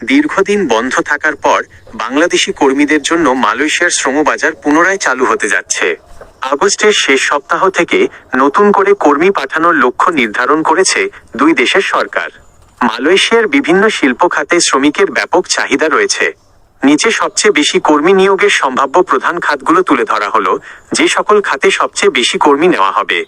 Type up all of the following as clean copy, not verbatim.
দীর্ঘদিন বন্ধ থাকার পর বাংলাদেশি কর্মীদের জন্য মালয়েশিয়ার শ্রমবাজার পুনরায় চালু হতে যাচ্ছে। আগস্টের শেষ সপ্তাহ থেকে নতুন করে কর্মী পাঠানোর লক্ষ্য নির্ধারণ করেছে দুই দেশের সরকার। মালয়েশিয়ার বিভিন্ন শিল্প খাতে শ্রমিকের ব্যাপক চাহিদা রয়েছে। নিচে সবচেয়ে বেশি কর্মী নিয়োগের সম্ভাব্য প্রধান খাতগুলো তুলে ধরা হলো, যে সকল খাতে সবচেয়ে বেশি কর্মী নেওয়া হবে।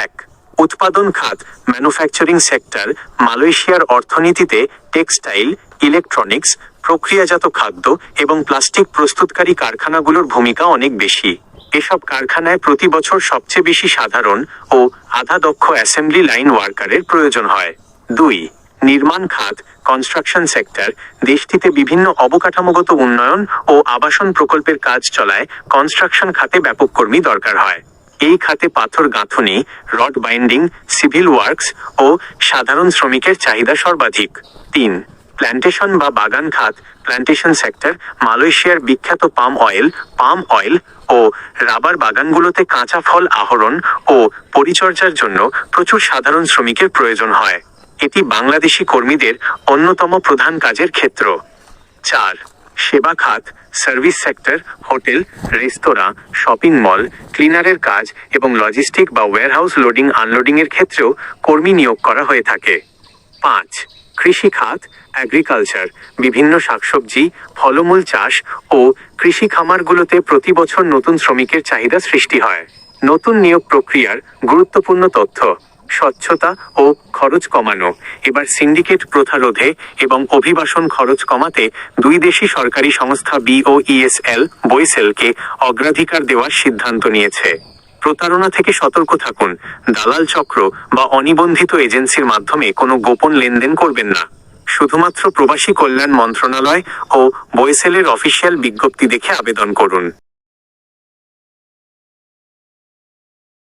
1. উৎপাদন খাত, ম্যানুফ্যাকচারিং সেক্টর। মালয়েশিয়ার অর্থনীতিতে টেক্সটাইল, ইলেকট্রনিক্স, প্রক্রিয়াজাত খাদ্য এবং প্লাস্টিক প্রস্তুতকারী কারখানাগুলোর ভূমিকা অনেক বেশি। এসব কারখানায় প্রতি বছর সবচেয়ে বেশি সাধারণ ও আধা দক্ষ অ্যাসেম্বলি লাইন ওয়ার্কারের প্রয়োজন হয়। 2. নির্মাণ খাত, কনস্ট্রাকশন সেক্টর। দেশটিতে বিভিন্ন অবকাঠামোগত উন্নয়ন ও আবাসন প্রকল্পের কাজ চলায় কনস্ট্রাকশন খাতে ব্যাপক কর্মী দরকার হয়। এই খাতে পাথর গাঁথুনি, রড বাইন্ডিং, সিভিল ওয়ার্কস ও সাধারণ শ্রমিকের চাহিদা সর্বাধিক। 3. প্ল্যান্টেশন বা বাগান খাত, প্ল্যান্টেশন সেক্টর। মালয়েশিয়ার বিখ্যাত পাম অয়েল ও রাবার বাগানগুলোতে কাঁচা ফল আহরণ ও পরিচর্যার জন্য প্রচুর সাধারণ শ্রমিকের প্রয়োজন হয়। এটি বাংলাদেশি কর্মীদের অন্যতম প্রধান কাজের ক্ষেত্র। 4. সেবা খাত, সার্ভিস সেক্টর। হোটেল, রেস্তোরাঁ, শপিং মল, ক্লিনারের কাজ এবং লজিস্টিক বা ওয়্যারহাউস লোডিং আনলোডিংয়ের ক্ষেত্রেও কর্মী নিয়োগ করা হয়ে থাকে। 5. কৃষি খাত, অ্যাগ্রিকালচার। বিভিন্ন শাকসবজি, ফলমূল চাষ ও কৃষি খামারগুলোতে প্রতি বছর নতুন শ্রমিকের চাহিদা সৃষ্টি হয়। নতুন নিয়োগ প্রক্রিয়ার গুরুত্বপূর্ণ তথ্য: স্বচ্ছতা ও খরচ কমানো। এবার সিন্ডিকেট প্রথা রোধে এবং অভিবাসন খরচ কমাতে দুই দেশই সরকারি সংস্থা বোয়েসেলকে অগ্রাধিকার দেওয়ার সিদ্ধান্ত নিয়েছে। প্রতারণা থেকে সতর্ক থাকুন। দালাল চক্র বা অনিবন্ধিত এজেন্সির মাধ্যমে কোনো গোপন লেনদেন করবেন না। শুধুমাত্র প্রবাসী কল্যাণ মন্ত্রণালয় ও বোয়েসেলের অফিসিয়াল বিজ্ঞপ্তি দেখে আবেদন করুন।